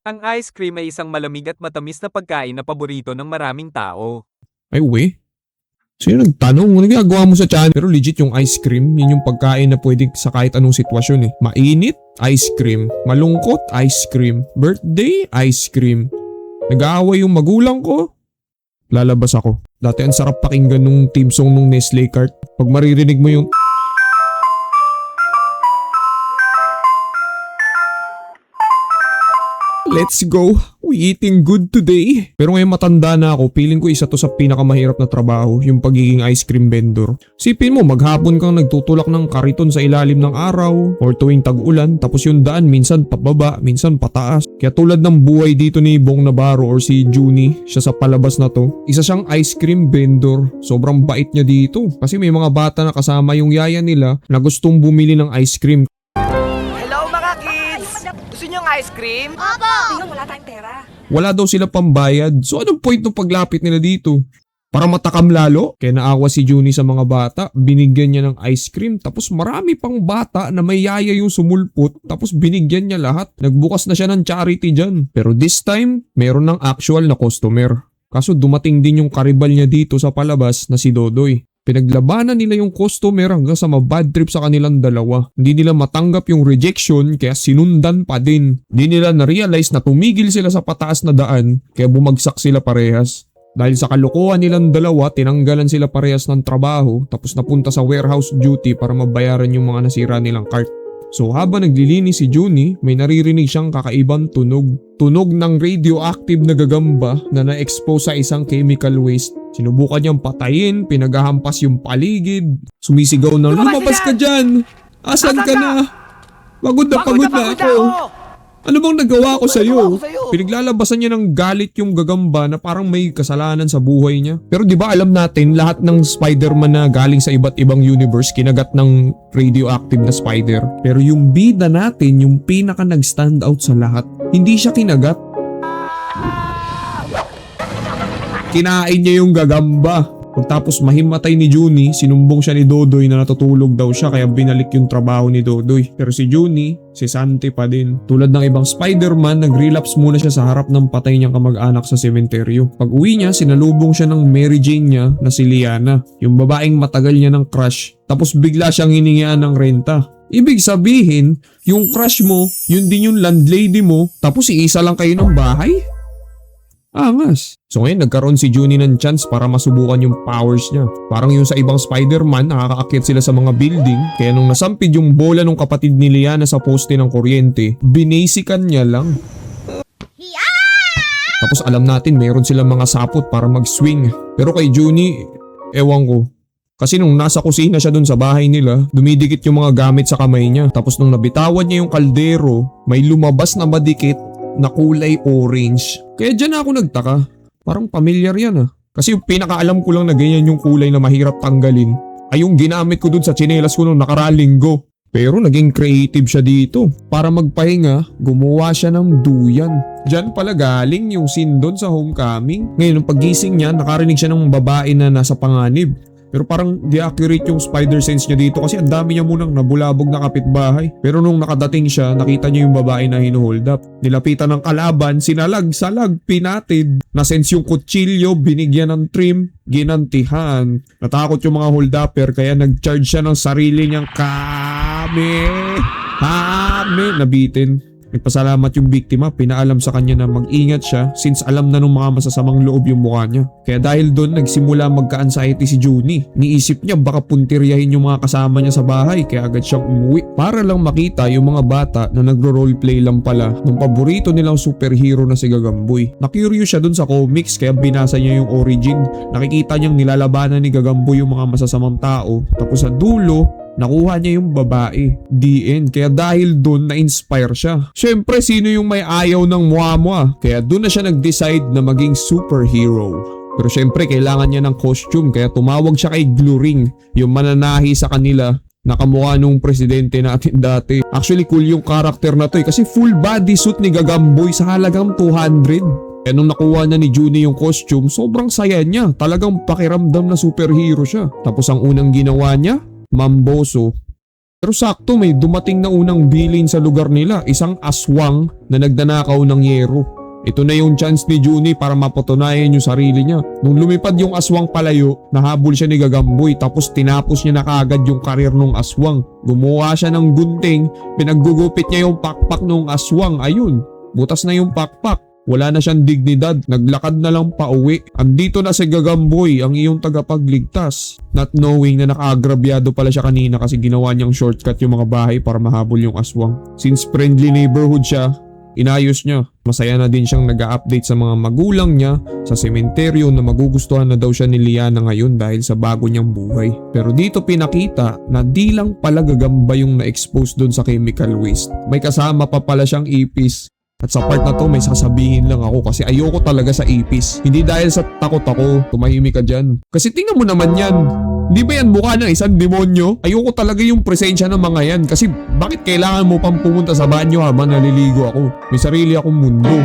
Ang ice cream ay isang malamig at matamis na pagkain na paborito ng maraming tao. Ay, we? Sino nagtanong? Ano ginagawa mo sa tiyan? Pero legit yung ice cream, yun yung pagkain na pwede sa kahit anong sitwasyon eh. Mainit, ice cream. Malungkot, ice cream. Birthday, ice cream. Nag-aaway yung magulang ko, lalabas ako. Dati ang sarap pakinggan nung team song nung Nestle Cart. Pag maririnig mo yung let's go! We eating good today. Pero ngayon matanda na ako, feeling ko isa to sa pinakamahirap na trabaho, yung pagiging ice cream vendor. Sipin mo, maghapon kang nagtutulak ng kariton sa ilalim ng araw or tuwing tag-ulan, tapos yung daan minsan pababa, minsan pataas. Kaya tulad ng buhay dito ni Bong Navarro or si Junie, siya sa palabas na to, isa siyang ice cream vendor. Sobrang bait niya dito. Kasi may mga bata na kasama yung yaya nila na gustong bumili ng ice cream. Hello mga kids! Gusto niyo ng ice cream? Tingnan, wala tayong pera. Wala daw sila pambayad. So anong point ng paglapit nila dito? Para matakam lalo? Kaya naawa si Junie sa mga bata, binigyan niya ng ice cream, tapos marami pang bata na may yaya yung sumulpot, tapos binigyan niya lahat. Nagbukas na siya ng charity dyan. Pero this time, meron ng actual na customer. Kaso dumating din yung karibal niya dito sa palabas na si Dodoy. Pinaglabanan nila yung customer hanggang sa mabad trip sa kanilang dalawa. Hindi nila matanggap yung rejection kaya sinundan pa din. Hindi nila na-realize na tumigil sila sa pataas na daan kaya bumagsak sila parehas. Dahil sa kalokohan nilang dalawa, tinanggalan sila parehas ng trabaho tapos napunta sa warehouse duty para mabayaran yung mga nasira nilang cart. So habang naglilinis si Junie, may naririnig siyang kakaibang tunog. Tunog ng radioactive na gagamba na na-expose sa isang chemical waste. Sinubukan niyang patayin, pinaghahampas yung paligid. Sumisigaw na, lumabas ka dyan! Asan ka na? Pagod na ako. Ano bang nagawa ko sa'yo? Pinaglalabasan niya ng galit yung gagamba na parang may kasalanan sa buhay niya. Pero di ba alam natin lahat ng Spider-Man na galing sa iba't ibang universe kinagat ng radioactive na spider. Pero yung bida natin, yung pinaka nag-stand out sa lahat, hindi siya kinagat. Kinain niya yung gagamba. Pagtapos mahimatay ni Junie, sinumbong siya ni Dodoy na natutulog daw siya kaya binalik yung trabaho ni Dodoy. Pero si Junie, si Santi pa din. Tulad ng ibang Spider-Man, nag-relapse muna siya sa harap ng patay niyang kamag-anak sa sementeryo. Pag uwi niya, sinalubong siya ng Mary Jane niya na si Liana, yung babaeng matagal niya ng crush. Tapos bigla siyang hiningian ng renta. Ibig sabihin, yung crush mo, yun din yung landlady mo, tapos iisa lang kayo ng bahay? Angas. So ngayon nagkaroon si Junie ng chance para masubukan yung powers niya. Parang yung sa ibang Spider-Man, nakakaakyat sila sa mga building. Kaya nung nasampid yung bola ng kapatid ni Liana sa poste ng kuryente, binasikan niya lang. Tapos alam natin mayroon silang mga sapot para mag-swing. Pero kay Junie, ewan ko. Kasi nung nasa kusina siya dun sa bahay nila, dumidikit yung mga gamit sa kamay niya. Tapos nung nabitawan niya yung kaldero, may lumabas na madikit na kulay orange. Kaya dyan ako nagtaka. Parang familiar yan ah. Kasi yung pinakaalam ko lang na ganyan yung kulay na mahirap tanggalin ay yung ginamit ko dun sa tsinelas ko nung nakaraang linggo. Pero naging creative siya dito. Para magpahinga, gumawa siya ng duyan. Diyan pala galing yung scene dun sa homecoming. Ngayon nung paggising niya, nakarinig siya ng babae na nasa panganib. Pero parang di accurate yung spider sense niya dito kasi ang dami niya munang nabulabog na kapitbahay. Pero nung nakadating siya, nakita niya yung babae na hinuhold up. Nilapitan ng kalaban, sinalag, pinatid. Nasense yung kutsilyo, binigyan ng trim, ginantihan. Natakot yung mga hold upper kaya nag-charge siya ng sarili niyang kame. Nabitin. Nagpasalamat yung biktima, pinaalam sa kanya na mag-ingat siya since alam na nung mga masasamang loob yung mukha niya. Kaya dahil doon nagsimula magka-anxiety si Junie. Niisip niya baka puntiryahin yung mga kasama niya sa bahay kaya agad siyang umuwi. Para lang makita yung mga bata na nagro-roleplay lang pala ng paborito nilang superhero na si Gagamboy. Na-curious siya doon sa comics kaya binasa niya yung origin. Nakikita niyang nilalabanan ni Gagamboy yung mga masasamang tao. Tapos sa dulo, nakuha niya yung babae. The end. Kaya dahil doon na-inspire siya. Siyempre, sino yung may ayaw ng mwa-mwa? Kaya doon na siya nag-decide na maging superhero. Pero siyempre, kailangan niya ng costume. Kaya tumawag siya kay Gluring, yung mananahi sa kanila. Nakamukha nung presidente natin dati. Actually, cool yung karakter na to kasi full body suit ni Gagamboy sa halagang 200. Kaya nung nakuha na ni Junie yung costume, sobrang saya niya. Talagang pakiramdam na superhero siya. Tapos ang unang ginawa niya, mamboso. Pero sakto may dumating na unang bilin sa lugar nila, isang aswang na nagdanakaw ng yero. Ito na yung chance ni Junie para mapatunayan yung sarili niya. Nung lumipad yung aswang palayo, nahabol siya ni Gagamboy tapos tinapos niya na kaagad yung karir ng aswang. Gumawa siya ng gunting, pinaggugupit niya yung pakpak ng aswang. Ayun, butas na yung pakpak. Wala na siyang dignidad, naglakad na lang pauwi. Andito na si Gagamboy, ang iyong tagapagligtas. Not knowing na nakaagrabyado pala siya kanina kasi ginawa niyang shortcut yung mga bahay para mahabol yung aswang. Since friendly neighborhood siya, inayos niya. Masaya na din siyang nag-a-update sa mga magulang niya sa sementeryo na magugustuhan na daw siya ni Liana ngayon dahil sa bago niyang buhay. Pero dito pinakita na di lang pala gagamba yung na-expose doon sa chemical waste. May kasama pa pala siyang ipis. At sa part na to may sasabihin lang ako kasi ayoko talaga sa ipis. Hindi dahil sa takot ako, tumahimik ka dyan. Kasi tingnan mo naman yan. Di ba yan mukha ng isang demonyo? Ayoko talaga yung presensya ng mga yan kasi bakit kailangan mo pang pumunta sa banyo habang naliligo ako? May sarili akong mundo.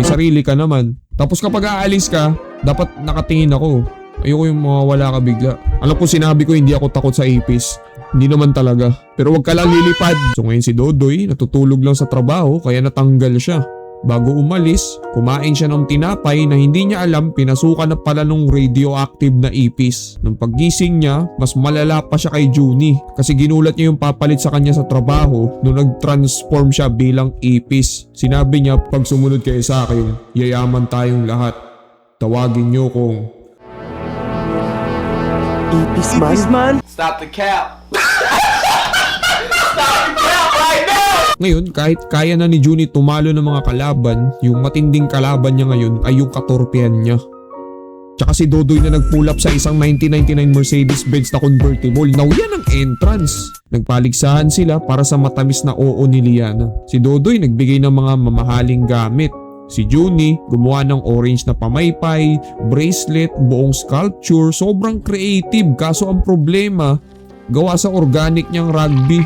May sarili ka naman. Tapos kapag aalis ka, dapat nakatingin ako. Ayoko yung mawawala ka bigla. Alam ko sinabi ko hindi ako takot sa ipis. Hindi naman talaga. Pero wag ka lang lilipad. So ngayon si Dodoy natutulog lang sa trabaho kaya natanggal siya. Bago umalis, kumain siya ng tinapay na hindi niya alam pinasukan na pala nung radioactive na ipis. Nung paggising niya, mas malala pa siya kay Junie kasi ginulat niya yung papalit sa kanya sa trabaho nung nag-transform siya bilang ipis. Sinabi niya, pag sumunod kayo sa akin, yayaman tayong lahat. Tawagin niyo kong Ipis man? Stop the cap. Stop the cap right now! Ngayon, kahit kaya na ni Junie tumalo ng mga kalaban, yung matinding kalaban niya ngayon ay yung katorpehan niya. Tsaka si Dodoy na nag-pull up sa isang 1999 Mercedes-Benz na convertible. Now yan ang entrance. Nagpaligsahan sila para sa matamis na oo ni Liana. Si Dodoy nagbigay ng mga mamahaling gamit. Si Junie gumawa ng orange na pamaypay, bracelet, buong sculpture, sobrang creative kaso ang problema, gawa sa organic niyang rugby.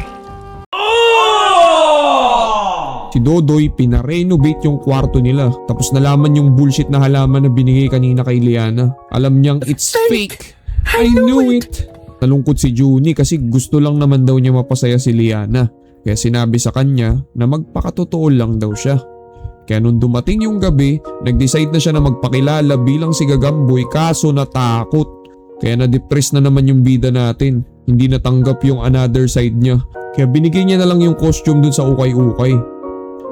Si Dodoy pinarenovate yung kwarto nila tapos nalaman yung bullshit na halaman na binigay kanina kay Liana. Alam niyang it's fake. I knew it. Nalungkot si Junie kasi gusto lang naman daw niya mapasaya si Liana. Kaya sinabi sa kanya na magpakatotoo lang daw siya. Kaya nung dumating yung gabi, nag-decide na siya na magpakilala bilang si Gagamboy kaso natakot. Kaya na-depress na naman yung bida natin. Hindi natanggap yung another side niya. Kaya binigay niya na lang yung costume dun sa ukay-ukay.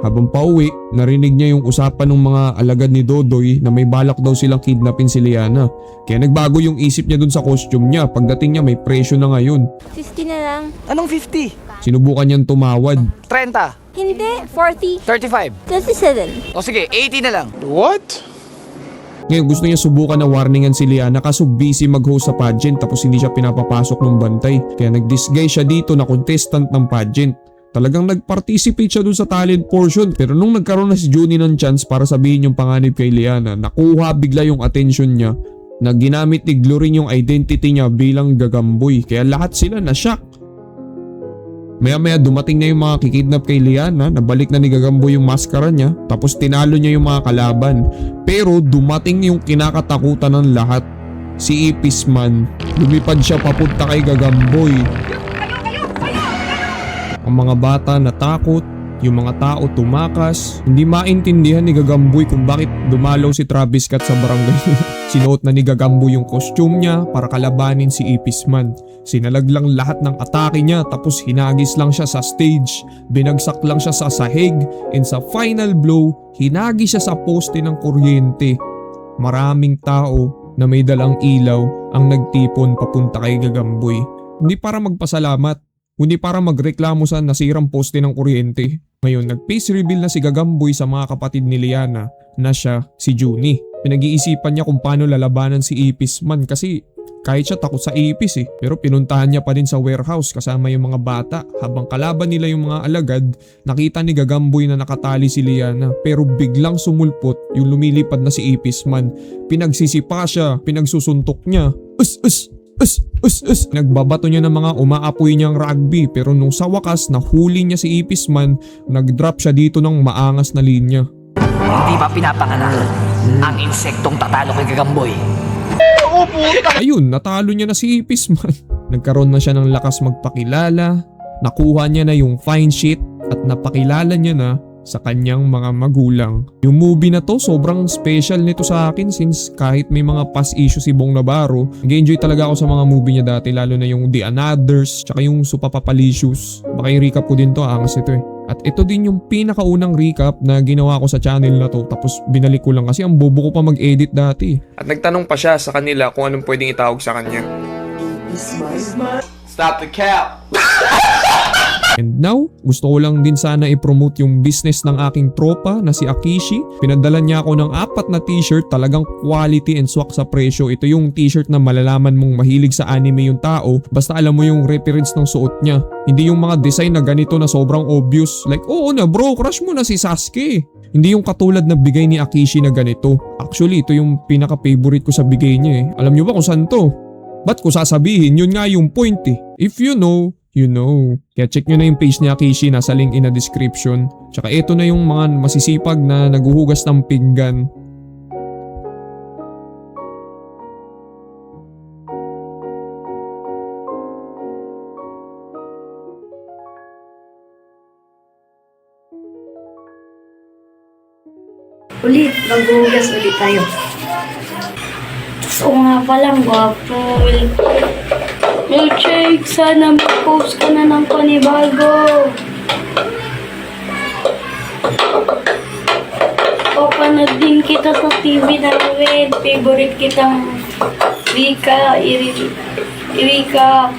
Habang pauwi, narinig niya yung usapan ng mga alagad ni Dodoy na may balak daw silang kidnapin si Liana. Kaya nagbago yung isip niya dun sa costume niya. Pagdating niya may presyo na ngayon. 50 na lang. Anong 50? Sinubukan niyang tumawad. 30? Hindi, 40. 35? 37. O sige, 80 na lang. What? Ngayon gusto niya subukan na warningan si Liana kaso busy mag-host sa pageant tapos hindi siya pinapapasok ng bantay. Kaya nag-disguise siya dito na contestant ng pageant. Talagang nag-participate siya dun sa talent portion pero nung nagkaroon na si Junie ng chance para sabihin yung panganib kay Liana, nakuha bigla yung attention niya na ginamit ni Glorin yung identity niya bilang Gagamboy. Kaya lahat sila na-shock. Maya-maya dumating na yung mga kikidnap kay Liana, nabalik na ni Gagamboy yung maskara niya, tapos tinalo niya yung mga kalaban. Pero dumating yung kinakatakutan ng lahat. Si Ipis man, lumipad siya papunta kay Gagamboy. Ang mga bata natakot, yung mga tao tumakas. Hindi maintindihan ni Gagamboy kung bakit dumalaw si Travis Scott sa barangay. Sinuot na ni Gagamboy yung costume niya para kalabanin si Ipis man. Sinalag lang lahat ng atake niya tapos hinagis lang siya sa stage. Binagsak lang siya sa sahig and sa final blow, hinagis siya sa poste ng kuryente. Maraming tao na may dalang ilaw ang nagtipon papunta kay Gagamboy. Hindi para magpasalamat, kundi para magreklamo sa nasirang poste ng kuryente. Ngayon nag-face reveal na si Gagamboy sa mga kapatid ni Liana na siya si Junie. Pinag-iisipan niya kung paano lalabanan si Ipis man kasi kahit siya takot sa ipis pero pinuntahan niya pa din sa warehouse kasama yung mga bata. Habang kalaban nila yung mga alagad, nakita ni Gagamboy na nakatali si Liana pero biglang sumulpot yung lumilipad na si Ipis man. Pinagsisipa siya, pinagsusuntok niya. Nagbabato niya ng mga umaapoy niyang rugby pero nung sa wakas nahuli niya si Ipis man, nag-drop siya dito ng maangas na linya. Hindi pa pinapanganak ang insektong tatalo kay Gagamboy. Ayun, natalo niya na si Ipis man. Nagkaroon na siya ng lakas magpakilala. nakuha niya na yung fine shit at napakilala niya na sa kanyang mga magulang. Yung movie na to sobrang special nito sa akin since kahit may mga past issues si Bong Navarro, nag-enjoy talaga ako sa mga movie niya dati, lalo na yung The Anothers tsaka yung Supapapalicious. Baka i-recap ko din to, angas ito eh. At ito din yung pinakaunang recap na ginawa ko sa channel na to, tapos binalik ko lang kasi ang bobo ko pa mag-edit dati. At nagtanong pa siya sa kanila kung anong pwedeng itawag sa kanya. Stop the cap. And now, gusto ko lang din sana i-promote yung business ng aking tropa na si Akishi. Pinadala niya ako ng 4 na t-shirt, talagang quality and swak sa presyo. Ito yung t-shirt na malalaman mong mahilig sa anime yung tao, basta alam mo yung reference ng suot niya. Hindi yung mga design na ganito na sobrang obvious. Like, oo na bro, crush mo na si Sasuke. Hindi yung katulad na bigay ni Akishi na ganito. Actually, ito yung pinaka-favorite ko sa bigay niya eh. Alam niyo ba kung saan to? Ba't ko sasabihin? Yun nga yung point eh. If you know, you know. Kaya check nyo na yung page ni Akishi, nasa link in the description. Tsaka ito na yung mga masisipag na naguhugas ng pinggan. Ulit, maghuhugas ulit tayo. So nga palang, gwapo. Milkshake, sana mag-post ka na ng panibago. Papanood din kita sa TV namin. Favorite kitang Rika, Irika.